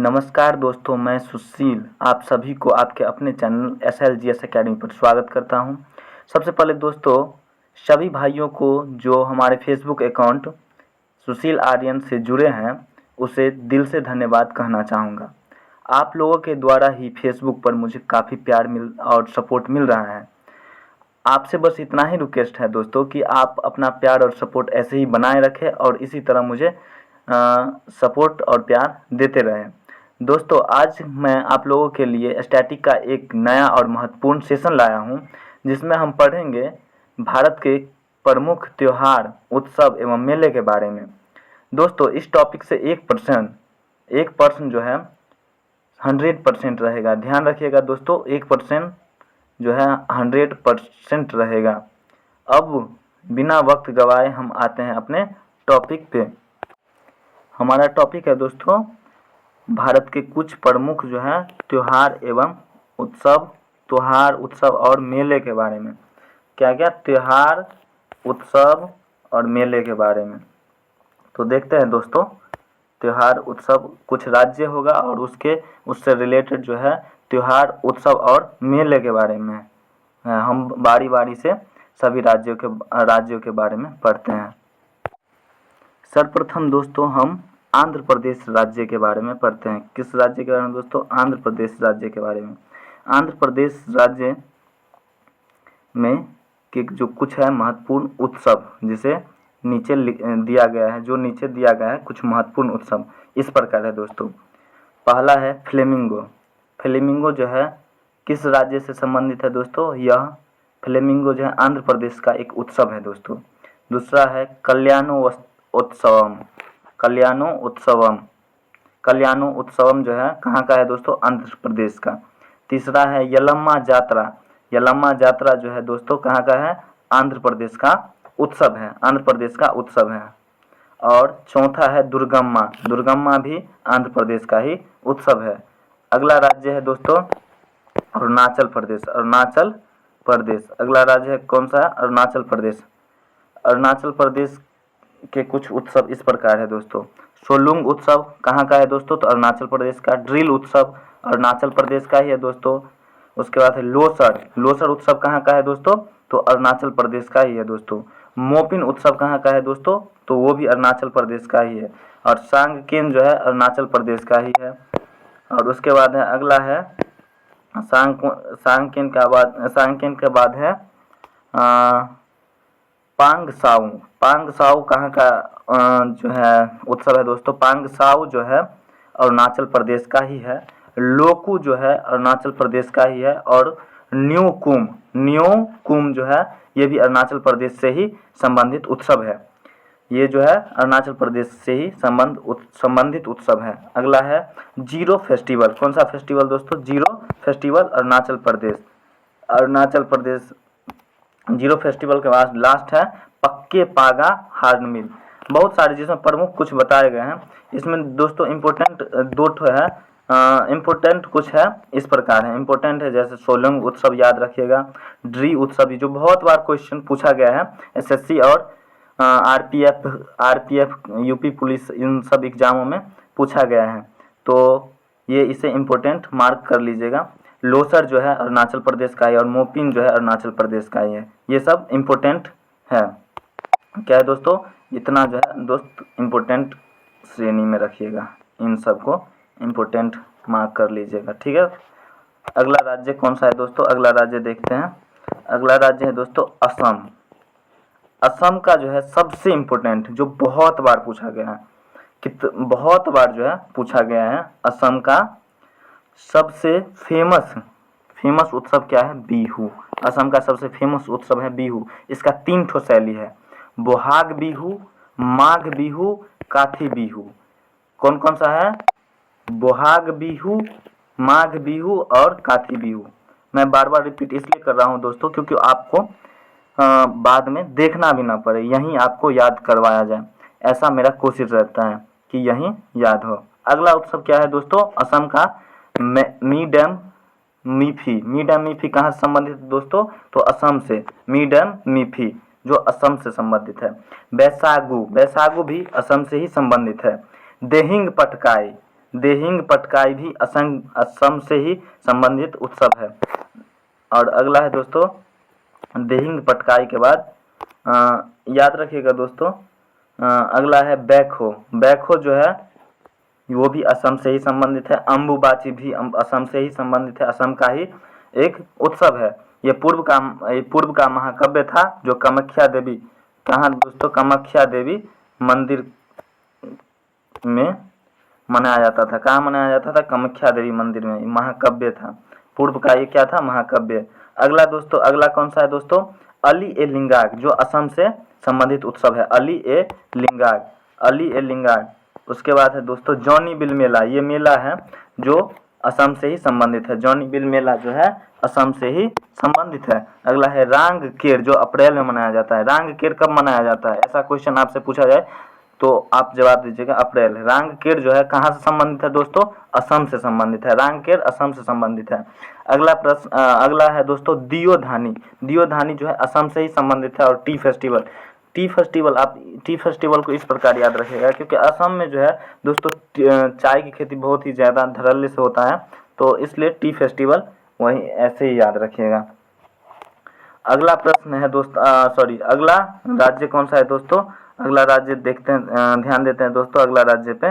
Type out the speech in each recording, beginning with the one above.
नमस्कार दोस्तों, मैं सुशील आप सभी को आपके अपने चैनल SLGS एकेडमी पर स्वागत करता हूं। सबसे पहले दोस्तों, सभी भाइयों को जो हमारे फेसबुक अकाउंट सुशील आर्यन से जुड़े हैं उसे दिल से धन्यवाद कहना चाहूँगा। आप लोगों के द्वारा ही फेसबुक पर मुझे काफ़ी प्यार मिल और सपोर्ट मिल रहा है। आपसे बस इतना ही रिक्वेस्ट है दोस्तों कि आप अपना प्यार और सपोर्ट ऐसे ही बनाए रखें और इसी तरह मुझे सपोर्ट और प्यार देते रहें। दोस्तों, आज मैं आप लोगों के लिए स्टैटिक का एक नया और महत्वपूर्ण सेशन लाया हूं, जिसमें हम पढ़ेंगे भारत के प्रमुख त्यौहार, उत्सव एवं मेले के बारे में। दोस्तों, इस टॉपिक से एक पर्सन जो है 100% रहेगा। ध्यान रखिएगा दोस्तों, 1% जो है 100% रहेगा। अब बिना वक्त गवाए हम आते हैं अपने टॉपिक पे। हमारा टॉपिक है दोस्तों भारत के कुछ प्रमुख जो है त्यौहार एवं उत्सव और मेले के बारे में। क्या त्यौहार, उत्सव और मेले के बारे में। तो देखते हैं दोस्तों, त्यौहार उत्सव कुछ राज्य होगा और उससे रिलेटेड जो है त्यौहार, उत्सव और मेले के बारे में हम बारी बारी से सभी राज्यों के बारे में पढ़ते हैं। सर्वप्रथम दोस्तों हम आंध्र प्रदेश राज्य के बारे में पढ़ते हैं। किस राज्य के बारे में दोस्तों? आंध्र प्रदेश राज्य के बारे में। आंध्र प्रदेश राज्य में के जो कुछ है महत्वपूर्ण उत्सव, जिसे नीचे दिया गया है कुछ महत्वपूर्ण उत्सव इस प्रकार है दोस्तों। पहला है फ्लेमिंगो। फ्लेमिंगो जो है किस राज्य से संबंधित है दोस्तों? यह फ्लेमिंगो जो है आंध्र प्रदेश का एक उत्सव है दोस्तों। दूसरा है कल्याणो उत्सवम जो है कहाँ का है दोस्तों? आंध्र प्रदेश का। तीसरा है यलम्मा जात्रा जो है दोस्तों कहाँ का है? आंध्र प्रदेश का उत्सव है। और चौथा है दुर्गम्मा भी आंध्र प्रदेश का ही उत्सव है। अगला राज्य है दोस्तों अरुणाचल प्रदेश। अगला राज्य है कौन सा? अरुणाचल प्रदेश के कुछ उत्सव इस प्रकार है दोस्तों। सोलुंग उत्सव कहाँ का है दोस्तों? तो अरुणाचल प्रदेश का। ड्रिल उत्सव अरुणाचल प्रदेश का ही है दोस्तों। उसके बाद है लोसर उत्सव कहाँ का है दोस्तों? तो अरुणाचल प्रदेश का ही है दोस्तों। मोपिन उत्सव कहाँ का है दोस्तों? तो वो भी अरुणाचल प्रदेश का ही है। और सांगकेन जो है अरुणाचल प्रदेश का ही है। और उसके बाद है अगला है सांगकेन के बाद है पांगसाऊ कहाँ का जो है उत्सव है दोस्तों? पांगसाऊ जो है अरुणाचल प्रदेश का ही है। लोकू जो है अरुणाचल प्रदेश का ही है। और न्योकुम जो है ये भी अरुणाचल प्रदेश से ही संबंधित उत्सव है। ये जो है अरुणाचल प्रदेश से ही संबंधित उत्सव है। अगला है जीरो फेस्टिवल। कौन सा फेस्टिवल दोस्तों? Zero festival Arunachal Pradesh. Zero festival के बाद लास्ट है पक्के पागा हार्नबिल। बहुत सारे जिसमें प्रमुख कुछ बताए गए हैं। इसमें दोस्तों इम्पोर्टेंट दो ठो है, इम्पोर्टेंट कुछ है इस प्रकार है। इम्पोर्टेंट है जैसे सोलंग उत्सव याद रखिएगा। ड्री उत्सव जो बहुत बार क्वेश्चन पूछा गया है SSC और RPF UP पुलिस इन सब एग्जामों में पूछा गया है, तो ये इसे इम्पोर्टेंट मार्क कर लीजिएगा। लोसर जो है अरुणाचल प्रदेश का है और मोपिन जो है अरुणाचल प्रदेश का ही है। ये सब इम्पोर्टेंट है। क्या है दोस्तों? इतना जो है दोस्त इम्पोर्टेंट श्रेणी में रखिएगा, इन सब को इम्पोर्टेंट मार्क कर लीजिएगा, ठीक है। अगला राज्य कौन सा है दोस्तों? अगला राज्य देखते हैं। अगला राज्य है दोस्तों असम। असम का जो है सबसे इम्पोर्टेंट जो बहुत बार पूछा गया है, बहुत बार जो है पूछा गया है, असम का सबसे फेमस उत्सव क्या है? बिहू। असम का सबसे फेमस उत्सव है बिहू। इसका 3 ठो शैली है, बोहाग बिहू, माघ बिहू, काठी बिहू। कौन कौन सा है? बोहाग बिहू, माघ बिहू और काठी बिहू। मैं बार बार रिपीट इसलिए कर रहा हूँ दोस्तों क्योंकि आपको बाद में देखना भी ना पड़े, यहीं आपको याद करवाया जाए, ऐसा मेरा कोशिश रहता है कि यहीं याद हो। अगला उत्सव क्या है दोस्तों? असम का मी डैम मीफी कहाँ से संबंधित है दोस्तों? तो असम से। मी डैम मीफी जो असम से संबंधित है। बैसागु भी असम से ही संबंधित है। देहिंग पटकाई देहिंग पटकाई भी असम से ही संबंधित उत्सव है। और अगला है दोस्तों देहिंग पटकाई के बाद याद रखिएगा दोस्तों, अगला है बैकहो। बैकहो जो है वो भी असम से ही संबंधित है। अम्बुबाची भी असम से ही संबंधित है, असम का ही एक उत्सव है। ये पूर्व का महाकाव्य था जो कामाख्या देवी, कहाँ दोस्तों, कामाख्या देवी मंदिर में मनाया जाता था। कहाँ मनाया जाता था? कामाख्या देवी मंदिर में। महाकाव्य था, पूर्व का ये क्या था? महाकाव्य। अगला दोस्तों, अगला कौन सा है दोस्तों? अली ए लिंगाग, जो असम से संबंधित उत्सव है। अली ए लिंगाग, अली ए लिंगाग। उसके बाद है दोस्तों जॉनी बिल मेला। ये मेला है जो असम से ही संबंधित है। जॉनी बिल मेला जो है असम से ही संबंधित है। अगला है रांग केर, जो अप्रैल में मनाया जाता है। रांग केर कब मनाया जाता है? ऐसा क्वेश्चन आपसे पूछा जाए तो आप जवाब दीजिएगा अप्रैल। रांग केर जो है कहाँ से संबंधित है दोस्तों? असम से संबंधित है। रांग केर असम से संबंधित है। अगला प्रश्न, अगला है दोस्तों दियोधानी। दियोधानी जो है असम से ही संबंधित है। और टी फेस्टिवल, टी फेस्टिवल, आप टी फेस्टिवल को इस प्रकार याद रखिएगा क्योंकि असम में जो है दोस्तों चाय की खेती बहुत ही ज़्यादा धड़ल्ले से होता है, तो इसलिए टी फेस्टिवल वही ऐसे ही याद रखिएगा। अगला प्रश्न है दोस्तों, अगला राज्य कौन सा है दोस्तों? अगला राज्य देखते हैं, ध्यान देते हैं दोस्तों अगला राज्य पे।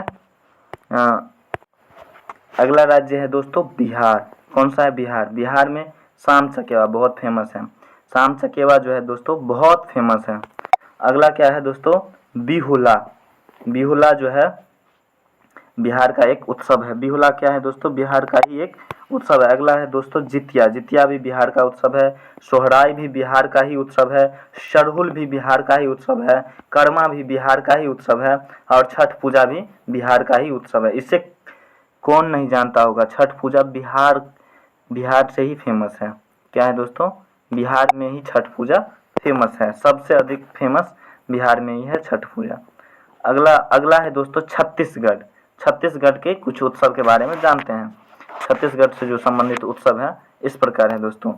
अगला राज्य है दोस्तों बिहार। कौन सा है? बिहार। बिहार में शाम चकेवा बहुत फेमस है। शाम चकेवा जो है दोस्तों बहुत फेमस है। अगला क्या है दोस्तों? बिहुला। बिहुला जो है बिहार का एक उत्सव है। बिहुला क्या है दोस्तों? बिहार का ही एक उत्सव है। अगला है दोस्तों जितिया। जितिया भी बिहार का उत्सव है। सोहराई भी बिहार का ही उत्सव है। सरहुल भी बिहार का ही उत्सव है। कर्मा भी बिहार का ही उत्सव है। और छठ पूजा भी बिहार का ही उत्सव है। इसे कौन नहीं जानता होगा? छठ पूजा बिहार से ही फेमस है। क्या है दोस्तों? बिहार में ही छठ पूजा फेमस है। सबसे अधिक फेमस बिहार में ही है छठ पूजा। अगला है दोस्तों छत्तीसगढ़। छत्तीसगढ़ के कुछ उत्सव के बारे में जानते हैं। छत्तीसगढ़ से जो संबंधित उत्सव है इस प्रकार है दोस्तों।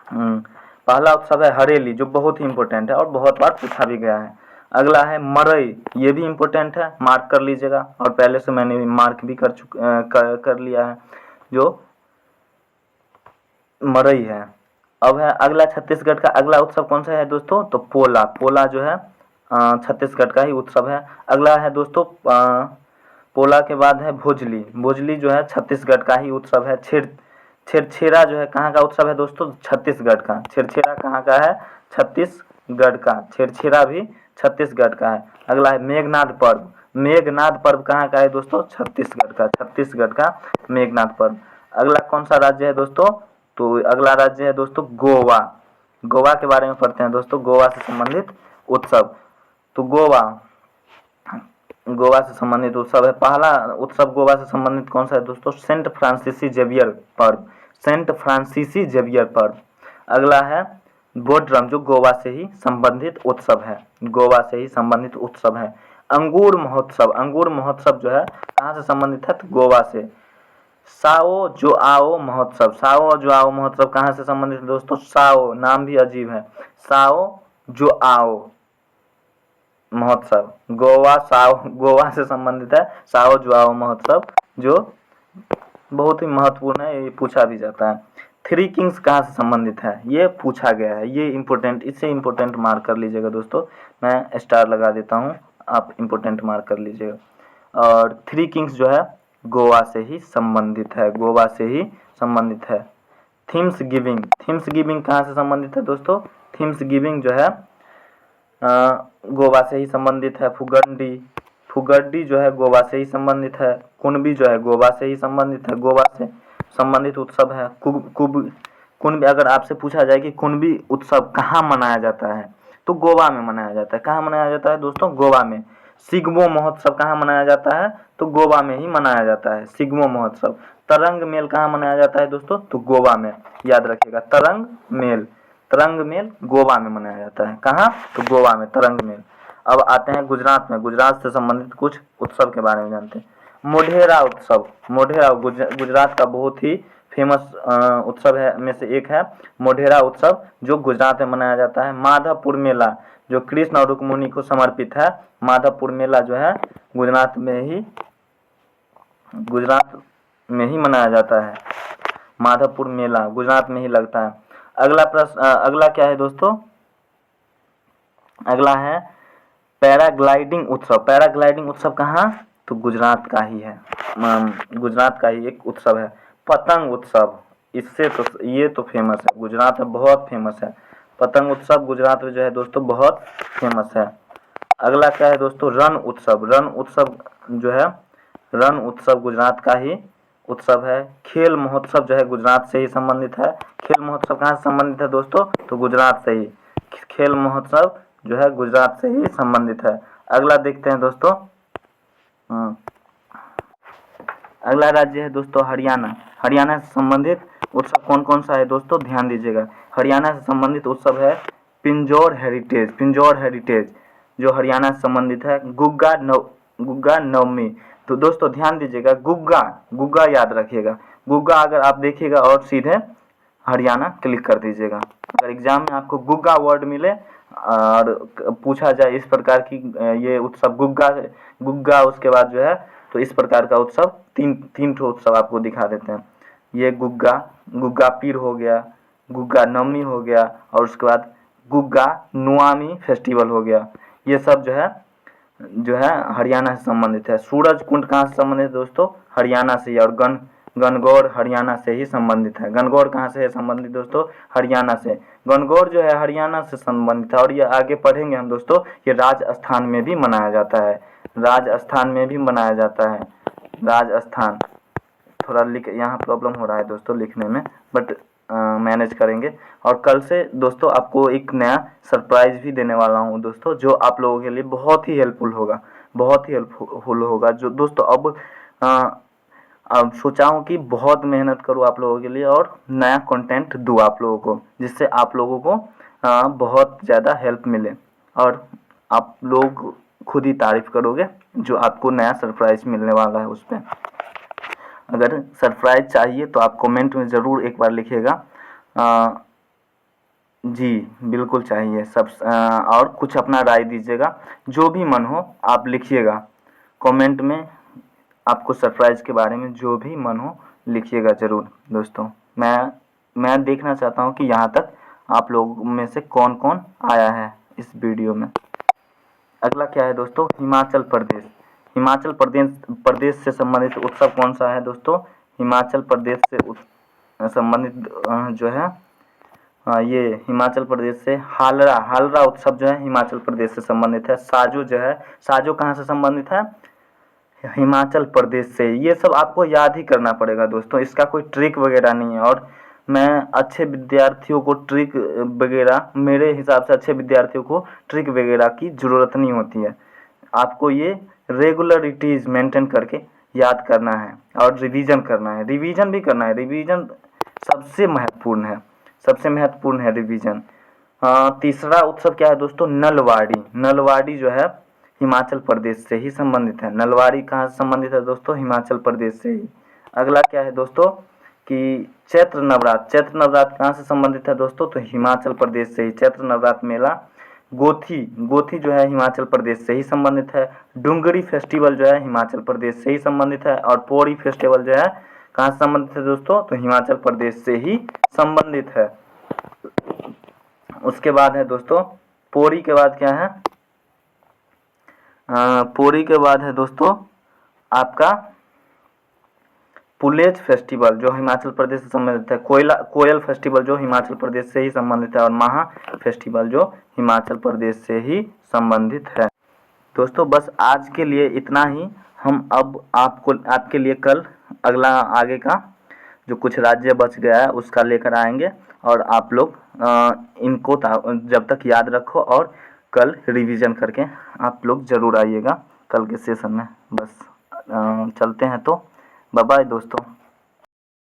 पहला उत्सव है हरेली, जो बहुत ही इम्पोर्टेंट है और बहुत बार पूछा भी गया है। अगला है मरई, ये भी इम्पोर्टेंट है, मार्क कर लीजिएगा। और पहले से मैंने मार्क भी कर लिया है, जो मरई है। अब है अगला छत्तीसगढ़ का अगला उत्सव कौन सा है दोस्तों? तो पोला। पोला जो है छत्तीसगढ़ का ही उत्सव है। अगला है दोस्तों पोला के बाद है भोजली। भोजली जो है छत्तीसगढ़ का ही उत्सव है। छेरछेरा जो है कहाँ का उत्सव है दोस्तों? छत्तीसगढ़ का। छेरछेरा कहाँ का है? छत्तीसगढ़ का। छेरछेरा भी छत्तीसगढ़ का है। अगला है मेघनाद पर्व। मेघनाद पर्व कहाँ का है दोस्तों? छत्तीसगढ़ का। छत्तीसगढ़ का मेघनाद पर्व। अगला कौन सा राज्य है दोस्तों? तो अगला राज्य है दोस्तों गोवा। गोवा के बारे में पढ़ते हैं दोस्तों, गोवा से संबंधित उत्सव। तो गोवा से संबंधित उत्सव है। पहला उत्सव गोवा से संबंधित कौन सा है दोस्तों? सेंट फ्रांसिसी जेवियर पर्व। सेंट फ्रांसिसी जेवियर पर्व। अगला है बोड्रम, जो गोवा से ही संबंधित उत्सव है। गोवा से ही संबंधित उत्सव है। अंगूर महोत्सव। अंगूर महोत्सव जो है कहाँ से संबंधित है? तो गोवा से। साओ जोआओ महोत्सव। साओ जोआओ महोत्सव कहाँ से संबंधित है दोस्तों? साओ, नाम भी अजीब है, साओ जोआओ महोत्सव। गोवा से संबंधित है साओ जोआओ महोत्सव, जो बहुत ही महत्वपूर्ण है, ये पूछा भी जाता है। थ्री किंग्स कहाँ से संबंधित है? ये पूछा गया है, ये इम्पोर्टेंट, इससे इम्पोर्टेंट मार्क कर लीजिएगा दोस्तों। मैं स्टार लगा देता हूँ, आप इम्पोर्टेंट मार्क कर लीजिएगा। और थ्री किंग्स जो है गोवा से ही संबंधित है। गोवा से ही संबंधित है। Themes giving. थीम्स गिविंग कहाँ से संबंधित है दोस्तों? थीम्स गिविंग जो है गोवा से ही संबंधित है। फुगड्डी जो है गोवा से ही संबंधित है। कुणबी जो है गोवा से ही संबंधित है। गोवा से संबंधित उत्सव है। कुणबी, अगर आपसे पूछा जाए कि कुणबी उत्सव कहाँ मनाया जाता है, तो गोवा में मनाया जाता है। कहाँ मनाया जाता है दोस्तों? गोवा में। सिग्मो महोत्सव कहाँ मनाया जाता है? तो गोवा में ही मनाया जाता है, सिग्मो महोत्सव। तरंग मेल कहाँ मनाया जाता है दोस्तों? तो गोवा में। याद रखिएगा, तरंग मेल गोवा में मनाया जाता है। कहाँ? तो गोवा में, तरंग मेल। अब आते हैं गुजरात में। गुजरात से संबंधित कुछ उत्सव के बारे में जानते हैं। मोढेरा उत्सव। मोढेरा गुजरात का बहुत ही फेमस उत्सव है में से एक है मोढेरा उत्सव, जो गुजरात में मनाया जाता है। माधवपुर मेला, जो कृष्ण और रुक्मिणी को समर्पित है। माधवपुर मेला जो है गुजरात में ही गुजरात में ही मनाया जाता है। माधवपुर मेला गुजरात में ही लगता है। अगला प्रश्न, अगला क्या है दोस्तों? अगला है पैराग्लाइडिंग उत्सव। पैराग्लाइडिंग उत्सव कहाँ? तो गुजरात का ही है, गुजरात का ही एक उत्सव है। पतंग उत्सव, इससे तो ये तो फेमस है, गुजरात में बहुत फेमस है। पतंग उत्सव गुजरात में जो है दोस्तों बहुत फेमस है। अगला क्या है दोस्तों? रण उत्सव। रण उत्सव जो है, रण उत्सव गुजरात का ही उत्सव है। खेल महोत्सव जो है गुजरात से ही संबंधित है। खेल महोत्सव कहाँ से संबंधित है दोस्तों? तो गुजरात से ही। खेल महोत्सव जो है गुजरात से ही संबंधित है। अगला देखते हैं दोस्तों। अगला राज्य है दोस्तों हरियाणा। हरियाणा से संबंधित उत्सव कौन कौन सा है दोस्तों? ध्यान दीजिएगा। हरियाणा से संबंधित उत्सव है पिंजौर हेरिटेज। पिंजौर हेरिटेज जो हरियाणा से संबंधित है। गुग्गा नवमी। तो दोस्तों ध्यान दीजिएगा, गुग्गा, गुग्गा याद रखिएगा। गुग्गा अगर आप देखिएगा और सीधे हरियाणा क्लिक कर दीजिएगा। अगर एग्जाम में आपको गुग्गा वर्ड मिले और पूछा जाए इस प्रकार की ये उत्सव गुग्गा उसके बाद जो है, तो इस प्रकार का उत्सव तीन ठो उत्सव आपको दिखा देते हैं। ये गुग्गा पीर हो गया, गुग्गा नवमी हो गया, और उसके बाद गुग्गा नुआमी फेस्टिवल हो गया। ये सब जो है हरियाणा से संबंधित है। सूरज कुंड कहाँ से संबंधित है दोस्तों? हरियाणा से। और गणगौर हरियाणा से ही संबंधित है। गणगौर कहाँ से है संबंधित दोस्तों? हरियाणा से। गणगौर जो है हरियाणा से संबंधित है। और ये आगे पढ़ेंगे हम दोस्तों, ये राजस्थान में भी मनाया जाता है। राजस्थान में भी मनाया जाता है। राजस्थान थोड़ा यहाँ प्रॉब्लम हो रहा है दोस्तों लिखने में, बट मैनेज करेंगे। और कल से दोस्तों आपको एक नया सरप्राइज भी देने वाला हूँ दोस्तों, जो आप लोगों के लिए बहुत ही हेल्पफुल होगा, बहुत ही हेल्पफुल होगा। जो दोस्तों अब सोचा हूँ कि बहुत मेहनत करूँ आप लोगों के लिए और नया कंटेंट दूँ आप लोगों को, जिससे आप लोगों को बहुत ज़्यादा हेल्प मिले और आप लोग खुद ही तारीफ करोगे जो आपको नया सरप्राइज मिलने वाला है उस पर। अगर सरप्राइज चाहिए तो आप कमेंट में ज़रूर एक बार लिखिएगा। जी बिल्कुल चाहिए सब। और कुछ अपना राय दीजिएगा, जो भी मन हो आप लिखिएगा कमेंट में। आपको सरप्राइज के बारे में जो भी मन हो लिखिएगा ज़रूर दोस्तों। मैं देखना चाहता हूँ कि यहाँ तक आप लोगों में से कौन कौन आया है इस वीडियो में। अगला क्या है दोस्तों? हिमाचल प्रदेश। हिमाचल प्रदेश से संबंधित उत्सव कौन सा है दोस्तों? हिमाचल प्रदेश से संबंधित जो है ये हिमाचल प्रदेश से हालरा उत्सव जो है हिमाचल प्रदेश से संबंधित है। साजो जो है, साजो कहाँ से संबंधित है? हिमाचल प्रदेश से। ये सब आपको याद ही करना पड़ेगा दोस्तों, इसका कोई ट्रिक वगैरह नहीं है। और मैं अच्छे विद्यार्थियों को ट्रिक वगैरह, मेरे हिसाब से अच्छे विद्यार्थियों को ट्रिक वगैरह की ज़रूरत नहीं होती है। आपको ये रेगुलरिटीज़ मेंटेन करके याद करना है और रिवीजन करना है। रिवीजन भी करना है, रिवीजन सबसे महत्वपूर्ण है, सबसे महत्वपूर्ण है रिवीजन। तीसरा उत्सव क्या है दोस्तों? नलवाड़ी। नलवाड़ी जो है हिमाचल प्रदेश से ही संबंधित है। नलवाड़ी कहाँ से संबंधित है दोस्तों? हिमाचल प्रदेश से ही। अगला क्या है दोस्तों कि चैत्र नवरात्र। चैत्र नवरात्र कहाँ से संबंधित है दोस्तों? तो हिमाचल प्रदेश से ही। चैत्र नवरात्र मेला। गोथी जो है हिमाचल प्रदेश से ही संबंधित है। डुंगरी फेस्टिवल जो है हिमाचल प्रदेश से ही संबंधित है। और पोड़ी फेस्टिवल जो है कहाँ से संबंधित है दोस्तों? तो हिमाचल प्रदेश से ही संबंधित है। उसके बाद है दोस्तों पोड़ी के बाद क्या है? पोड़ी के बाद है दोस्तों आपका पुलेज फेस्टिवल जो हिमाचल प्रदेश से संबंधित है। कोयल फेस्टिवल जो हिमाचल प्रदेश से ही संबंधित है। और महा फेस्टिवल जो हिमाचल प्रदेश से ही संबंधित है। दोस्तों बस आज के लिए इतना ही। हम अब आपके लिए कल अगला आगे का जो कुछ राज्य बच गया है उसका लेकर आएंगे, और आप लोग इनको जब तक याद रखो और कल रिवीजन करके आप लोग ज़रूर आइएगा कल के सेशन में। बस चलते हैं, तो बाय बाय दोस्तों।